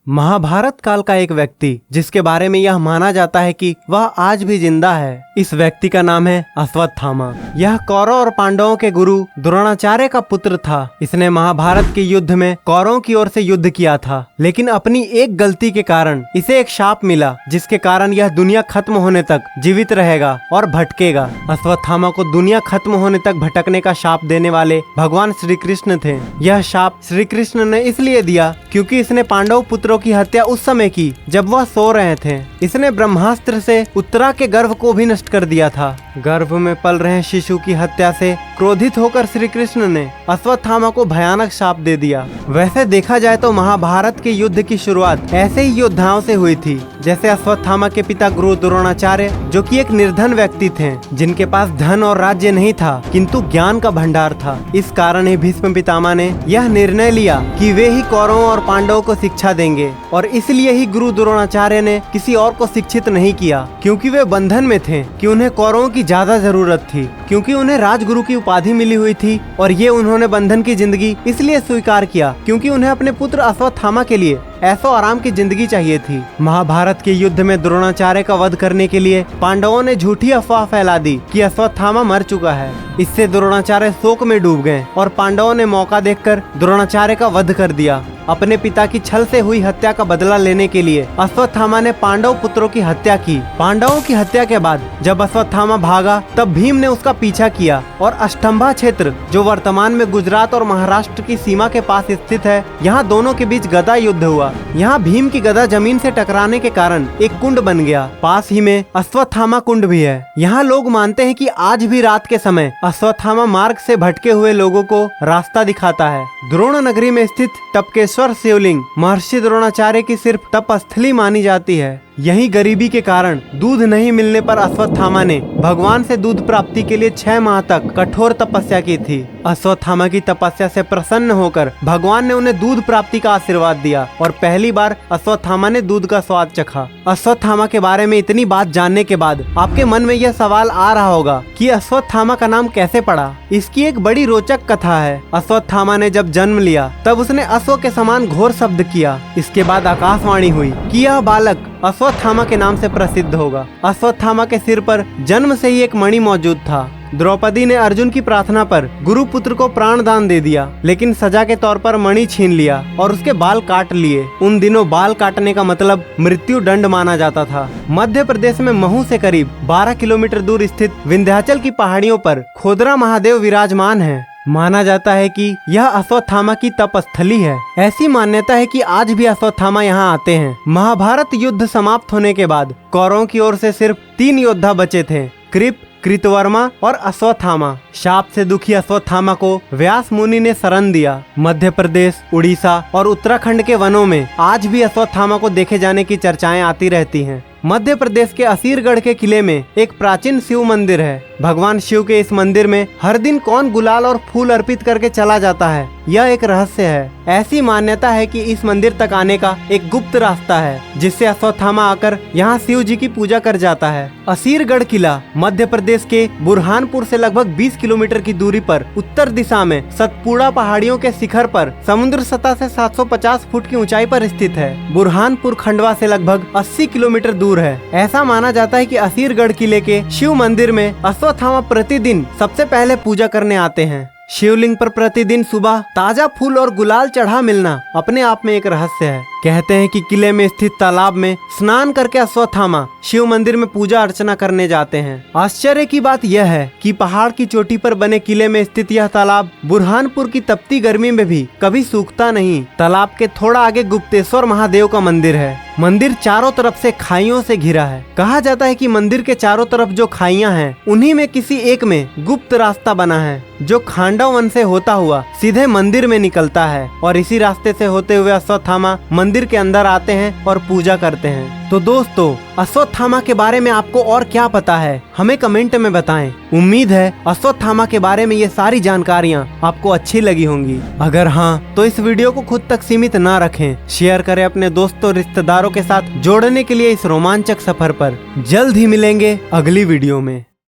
महाभारत काल का एक व्यक्ति जिसके बारे में यह माना जाता है कि वह आज भी जिंदा है। इस व्यक्ति का नाम है अश्वत्थामा। यह कौरव और पांडवों के गुरु द्रोणाचार्य का पुत्र था। इसने महाभारत के युद्ध में कौरवों की ओर से युद्ध किया था, लेकिन अपनी एक गलती के कारण इसे एक शाप मिला, जिसके कारण यह दुनिया खत्म होने तक जीवित रहेगा और भटकेगा। अश्वत्थामा को दुनिया खत्म होने तक भटकने का शाप देने वाले भगवान श्री कृष्ण थे। यह शाप श्री कृष्ण ने इसलिए दिया क्योंकि इसने पांडव पुत्रों की हत्या उस समय की जब वह सो रहे थे। इसने ब्रह्मास्त्र से उत्तरा के गर्भ को भी नष्ट कर दिया था। गर्भ में पल रहे शिशु की हत्या से क्रोधित होकर श्री कृष्ण ने अश्वत्थामा को भयानक शाप दे दिया। वैसे देखा जाए तो महाभारत के युद्ध की शुरुआत ऐसे ही योद्धाओं से हुई थी, जैसे अश्वत्थामा के पिता गुरु द्रोणाचार्य, जो कि एक निर्धन व्यक्ति थे, जिनके पास धन और राज्य नहीं था किंतु ज्ञान का भंडार था। इस कारण ही भीष्म पितामह ने यह निर्णय लिया कि वे ही कौरवों और पांडवों को शिक्षा देंगे, और इसलिए ही गुरु द्रोणाचार्य ने किसी और को शिक्षित नहीं किया, क्योंकि वे बंधन में थे कि उन्हें कौरवों की ज्यादा जरूरत थी, क्योंकि उन्हें राजगुरु की उपाधि मिली हुई थी। और ये उन्होंने बंधन की जिंदगी इसलिए स्वीकार किया क्योंकि उन्हें अपने पुत्र अश्वत्थामा के लिए ऐशो आराम की जिंदगी चाहिए थी। महाभारत के युद्ध में द्रोणाचार्य का वध करने के लिए पांडवों ने झूठी अफवाह फैला दी कि अश्वत्थामा मर चुका है। इससे द्रोणाचार्य शोक में डूब गए और पांडवों ने मौका देखकर द्रोणाचार्य का वध कर दिया। अपने पिता की छल से हुई हत्या का बदला लेने के लिए अश्वत्थामा ने पांडव पुत्रों की हत्या की। पांडवों की हत्या के बाद जब अश्वत्थामा भागा, तब भीम ने उसका पीछा किया और अष्टंभा क्षेत्र, जो वर्तमान में गुजरात और महाराष्ट्र की सीमा के पास स्थित है, यहाँ दोनों के बीच गदा युद्ध हुआ। यहाँ भीम की गदा जमीन से टकराने के कारण एक कुंड बन गया। पास ही में अश्वत्थामा कुंड भी है। यहाँ लोग मानते हैं कि आज भी रात के समय अश्वत्थामा मार्ग से भटके हुए लोगों को रास्ता दिखाता है। द्रोण नगरी में स्थित टपकेश्वर शिवलिंग महर्षि द्रोणाचार्य की सिर्फ तपस्थली मानी जाती है। यही गरीबी के कारण दूध नहीं मिलने पर अश्वत्थामा ने भगवान से दूध प्राप्ति के लिए 6 माह तक कठोर तपस्या की थी। अश्वत्थामा की तपस्या से प्रसन्न होकर भगवान ने उन्हें दूध प्राप्ति का आशीर्वाद दिया और पहली बार अश्वत्थामा ने दूध का स्वाद चखा। अश्वत्थामा के बारे में इतनी बात जानने के बाद आपके मन में यह सवाल आ रहा होगा कि अश्वत्थामा का नाम कैसे पड़ा। इसकी एक बड़ी रोचक कथा है। अश्वत्थामा ने जब जन्म लिया तब उसने अश्व के समान घोर शब्द किया। इसके बाद आकाशवाणी हुई कि यह बालक अश्वत्थामा के नाम से प्रसिद्ध होगा। अश्वत्थामा के सिर पर जन्म से ही एक मणि मौजूद था। द्रौपदी ने अर्जुन की प्रार्थना पर गुरु पुत्र को प्राण दान दे दिया, लेकिन सजा के तौर पर मणि छीन लिया और उसके बाल काट लिए। उन दिनों बाल काटने का मतलब मृत्यु दंड माना जाता था। मध्य प्रदेश में महू से करीब 12 किलोमीटर दूर स्थित विंध्याचल की पहाड़ियों पर खोदरा महादेव विराजमान है। माना जाता है कि यह अश्वत्थामा की तपस्थली है। ऐसी मान्यता है कि आज भी अश्वत्थामा यहाँ आते हैं। महाभारत युद्ध समाप्त होने के बाद कौरवों की ओर से सिर्फ 3 योद्धा बचे थे, कृप, कृतवर्मा और अश्वत्थामा। शाप से दुखी अश्वत्थामा को व्यास मुनि ने शरण दिया। मध्य प्रदेश, उड़ीसा और उत्तराखंड के वनों में आज भी अश्वत्थामा को देखे जाने की चर्चाएं आती रहती हैं। मध्य प्रदेश के असीरगढ़ के किले में एक प्राचीन शिव मंदिर है। भगवान शिव के इस मंदिर में हर दिन कौन गुलाल और फूल अर्पित करके चला जाता है, यह एक रहस्य है। ऐसी मान्यता है कि इस मंदिर तक आने का एक गुप्त रास्ता है, जिससे अश्वत्थामा आकर यहाँ शिव जी की पूजा कर जाता है। असीरगढ़ किला मध्य प्रदेश के बुरहानपुर से लगभग 20 किलोमीटर की दूरी पर उत्तर दिशा में सतपुड़ा पहाड़ियों के शिखर पर समुद्र सतह से 750 फुट की ऊंचाई पर स्थित है। बुरहानपुर खंडवा से लगभग 80 किलोमीटर दूर है। ऐसा माना जाता है कि असीरगढ़ किले के शिव मंदिर में अश्वत्थामा प्रतिदिन सबसे पहले पूजा करने आते हैं। शिवलिंग पर प्रतिदिन सुबह ताजा फूल और गुलाल चढ़ा मिलना अपने आप में एक रहस्य है। कहते हैं कि किले में स्थित तालाब में स्नान करके अश्वत्थामा शिव मंदिर में पूजा अर्चना करने जाते हैं। आश्चर्य की बात यह है कि पहाड़ की चोटी पर बने किले में स्थित यह तालाब बुरहानपुर की तपती गर्मी में भी कभी सूखता नहीं। तालाब के थोड़ा आगे गुप्तेश्वर महादेव का मंदिर है। मंदिर चारों तरफ से खाइयों से घिरा है। कहा जाता है कि मंदिर के चारों तरफ जो खाइयां हैं, उन्हीं में किसी एक में गुप्त रास्ता बना है, जो खांडव वन से होता हुआ सीधे मंदिर में निकलता है, और इसी रास्ते से होते हुए अश्वत्थामा मंदिर के अंदर आते हैं और पूजा करते हैं। तो दोस्तों, अश्वत्थामा के बारे में आपको और क्या पता है, हमें कमेंट में बताएं। उम्मीद है अश्वत्थामा के बारे में ये सारी जानकारियाँ आपको अच्छी लगी होंगी। अगर हाँ, तो इस वीडियो को खुद तक सीमित ना रखें, शेयर करें अपने दोस्तों रिश्तेदारों के साथ जोड़ने के लिए इस रोमांचक सफर पर। जल्द ही मिलेंगे अगली वीडियो में।